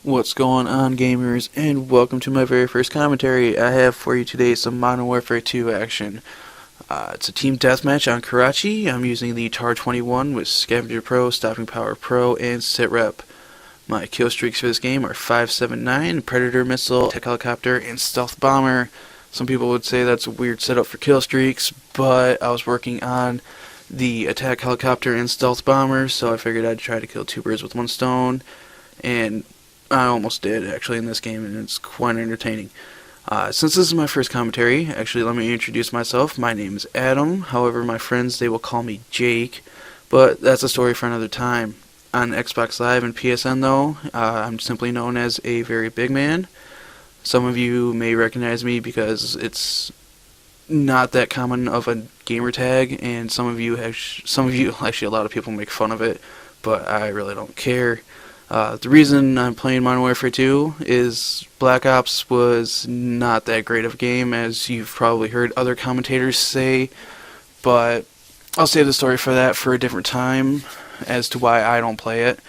What's going on, gamers, and welcome to my very first commentary. I have for you today some Modern Warfare 2 action. It's a team deathmatch on Karachi. I'm using the TAR 21 with Scavenger Pro, Stopping Power Pro, and Sitrep. My kill streaks for this game are 579, Predator Missile, Tech Helicopter, and Stealth Bomber. Some people would say that's a weird setup for kill streaks, but I was working on the Attack Helicopter and Stealth Bomber, so I figured I'd try to kill two birds with one stone, and I almost did, actually, in this game, and it's quite entertaining. Since this is my first commentary, actually, let me introduce myself. My name is Adam. However, my friends, they will call me Jake, but that's a story for another time. On Xbox Live and PSN, though, I'm simply known as a very big man. Some of you may recognize me because it's not that common of a gamer tag, and actually, a lot of people make fun of it, but I really don't care. The reason I'm playing Modern Warfare 2 is Black Ops was not that great of a game, as you've probably heard other commentators say, but I'll save the story for that for a different time as to why I don't play it.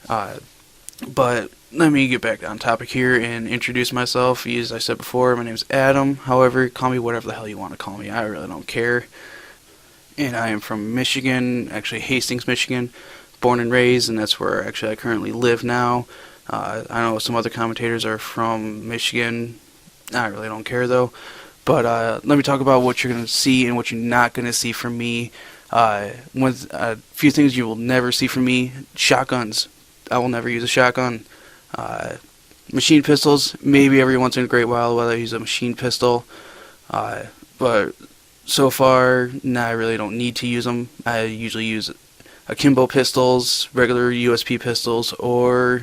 But let me get back on topic here and introduce myself. As I said before, my name is Adam. However, call me whatever the hell you want to call me. I really don't care. And I am from Michigan, actually Hastings, Michigan. Born and raised, and that's where actually I currently live now. I know some other commentators are from Michigan. I really don't care though. But let me talk about what you're going to see and what you're not going to see from me. With a few things you will never see from me: shotguns. I will never use a shotgun. Machine pistols, maybe every once in a great while I use a machine pistol. But so far, I really don't need to use them. I usually use akimbo pistols, regular USP pistols, or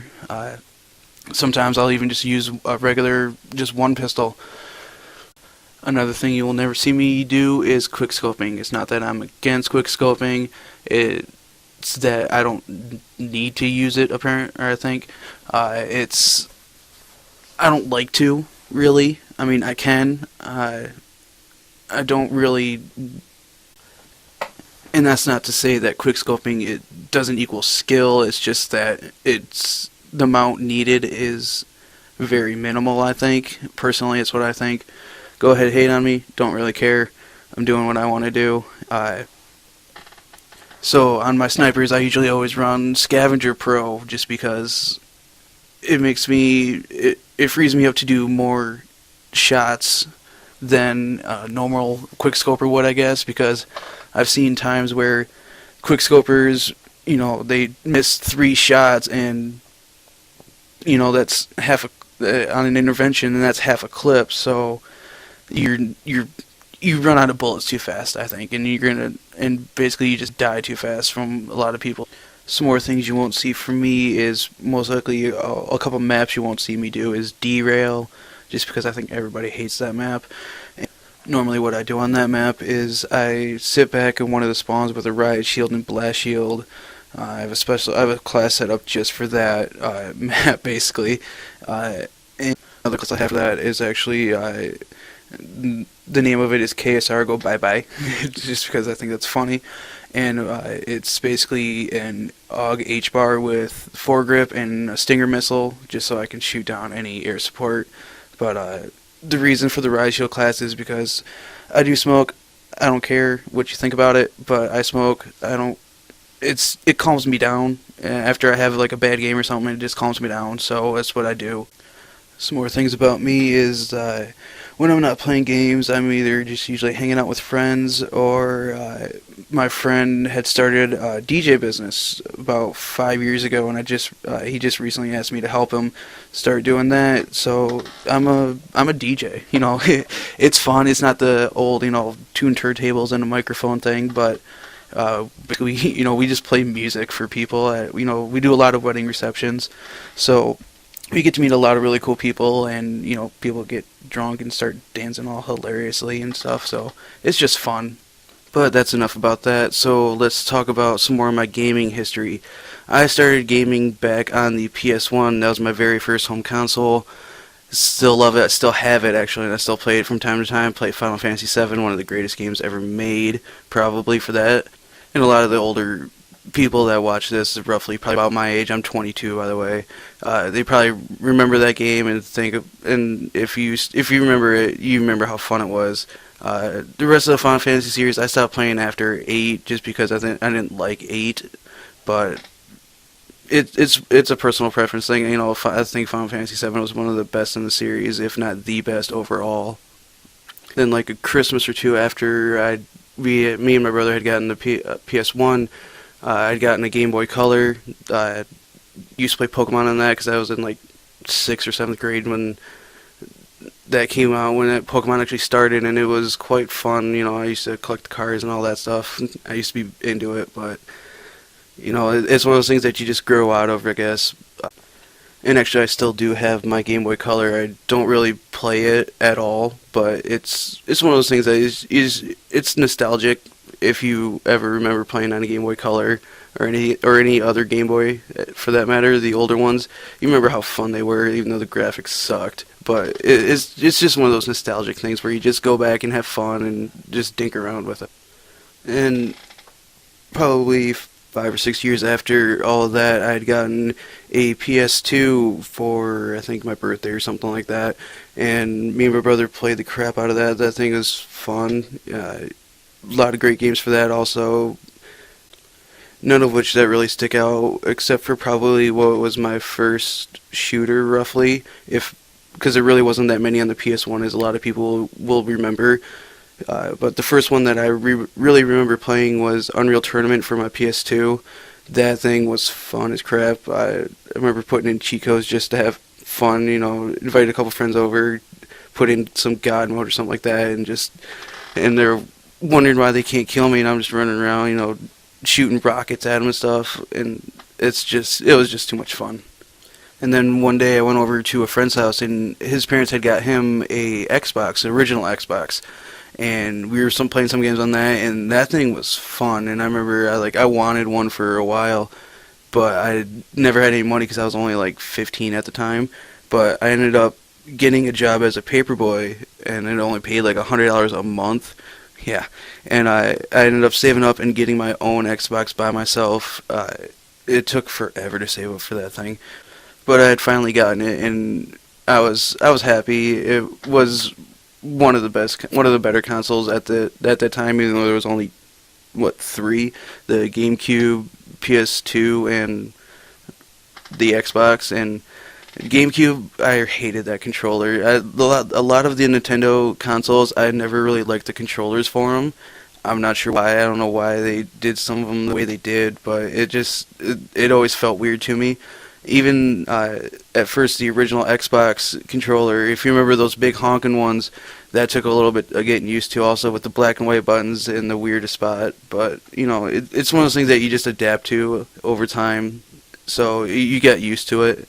sometimes I'll even just use a regular, just one pistol. Another thing you will never see me do is quickscoping. It's not that I'm against quickscoping, it's that I don't need to use it, I think. I don't like to, really. I mean, I can. I don't really. And that's not to say that quickscoping it doesn't equal skill. It's just that the amount needed is very minimal, I think. Personally, it's what I think. Go ahead, hate on me. Don't really care. I'm doing what I want to do. So on my snipers, I usually always run Scavenger Pro, just because it frees me up to do more shots than a normal quickscoper would, I guess, because I've seen times where quickscopers, they miss 3 shots, and that's half on an intervention, and that's half a clip. So you run out of bullets too fast, I think, and basically you just die too fast from a lot of people. Some more things you won't see from me is most likely a couple maps you won't see me do is derail, just because I think everybody hates that map. Normally what I do on that map is I sit back in one of the spawns with a riot shield and blast shield. I have a class set up just for that map, basically. And another class I have for that is actually the name of it is KSR Go Bye Bye, just because I think that's funny. And it's basically an AUG H-bar with foregrip and a Stinger missile, just so I can shoot down any air support. But the reason for the riot shield class is because I do smoke. I don't care what you think about it, but I smoke. It calms me down. After I have like a bad game or something, it just calms me down, so that's what I do. Some more things about me is when I'm not playing games, I'm either just usually hanging out with friends, or my friend had started a DJ business about 5 years ago, and he just recently asked me to help him start doing that. So I'm a DJ. It's fun. It's not the old tune turntables and a microphone thing, but we just play music for people. We do a lot of wedding receptions, so we get to meet a lot of really cool people, and people get drunk and start dancing all hilariously and stuff, so it's just fun. But that's enough about that, so let's talk about some more of my gaming history. I started gaming back on the PS1. That was my very first home console. Still love it. I still have it, actually, and I still play it from time to time. Play Final Fantasy VII, one of the greatest games ever made, probably, for that. And a lot of the older people that watch this is roughly probably about my age. I'm 22, by the way. They probably remember that game and and if you remember it, you remember how fun it was. The rest of the Final Fantasy series, I stopped playing after 8 just because I didn't like 8, but it's a personal preference thing. You know, I think Final Fantasy 7 was one of the best in the series, if not the best overall. Then like a Christmas or two after me and my brother had gotten the PS1, I'd gotten a Game Boy Color. I used to play Pokemon on that because I was in like 6th or 7th grade when that came out, when Pokemon actually started, and it was quite fun. You know, I used to collect the cards and all that stuff. I used to be into it, but you know, it's one of those things that you just grow out of, I guess. And actually, I still do have my Game Boy Color. I don't really play it at all, but it's one of those things that it's nostalgic. If you ever remember playing on a Game Boy Color or any other Game Boy, for that matter, the older ones, you remember how fun they were, even though the graphics sucked. But it's just one of those nostalgic things where you just go back and have fun and just dink around with it. And probably 5 or 6 years after all of that, I had gotten a PS2 for, I think, my birthday or something like that, and me and my brother played the crap out of that. That thing was fun. A lot of great games for that also, none of which that really stick out, except for probably what was my first shooter, roughly, because there really wasn't that many on the PS1, as a lot of people will remember. But the first one that I really remember playing was Unreal Tournament for my PS2. That thing was fun as crap. I remember putting in cheat codes just to have fun, you know, invite a couple friends over, put in some God mode or something like that, and they're wondering why they can't kill me, and I'm just running around, you know, shooting rockets at them and stuff, and it was just too much fun. And then one day I went over to a friend's house, and his parents had got him a Xbox, an original Xbox. And we were playing some games on that, and that thing was fun. And I remember I wanted one for a while, but I never had any money because I was only like 15 at the time. But I ended up getting a job as a paperboy, and it only paid like $100 a month. Yeah, and I ended up saving up and getting my own Xbox by myself. It took forever to save up for that thing, but I had finally gotten it, and I was happy. It was one of the better consoles at that time, even though there was only 3: the GameCube, PS2, and the Xbox. And GameCube, I hated that controller. A lot of the Nintendo consoles, I never really liked the controllers for them. I'm not sure why. I don't know why they did some of them the way they did, but it always felt weird to me. Even at first, the original Xbox controller, if you remember those big honking ones, that took a little bit of getting used to, also with the black and white buttons in the weirdest spot. But, you know, it's one of those things that you just adapt to over time, so you get used to it.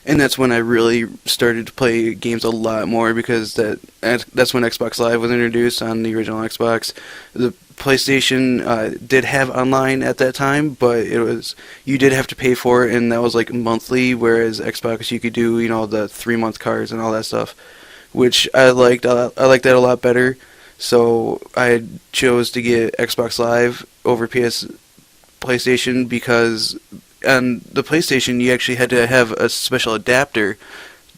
And that's when I really started to play games a lot more, because that's when Xbox Live was introduced on the original Xbox. The PlayStation did have online at that time, but you did have to pay for it, and that was like monthly, whereas Xbox you could do, you know, the 3-month cards and all that stuff, which I liked. I liked that a lot better. So I chose to get Xbox Live over PlayStation, because on the PlayStation you actually had to have a special adapter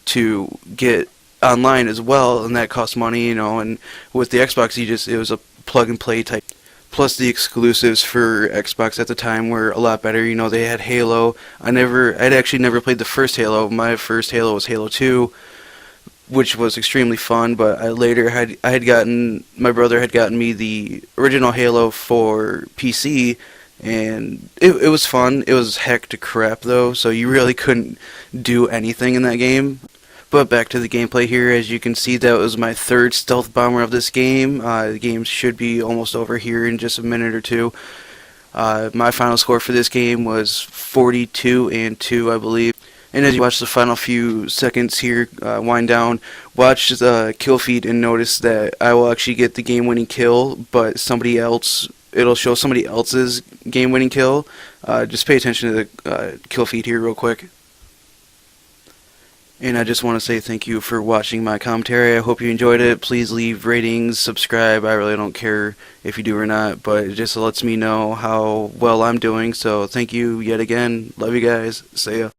to get online as well, and that cost money, you know. And with the Xbox, it was a plug and play type. Plus the exclusives for Xbox at the time were a lot better. You know, they had Halo. I'd actually never played the first Halo. My first Halo was Halo 2, which was extremely fun, but my brother had gotten me the original Halo for PC, and it was fun. It was heck to crap though, so you really couldn't do anything in that game. But back to the gameplay here. As you can see, that was my third stealth bomber of this game. The game should be almost over here in just a minute or two. My final score for this game was 42-2, I believe. And as you watch the final few seconds here wind down, watch the kill feed and notice that I will actually get the game-winning kill, but it'll show somebody else's game-winning kill. Just pay attention to the kill feed here real quick. And I just want to say thank you for watching my commentary. I hope you enjoyed it. Please leave ratings, subscribe. I really don't care if you do or not, but it just lets me know how well I'm doing. So thank you yet again. Love you guys. See ya.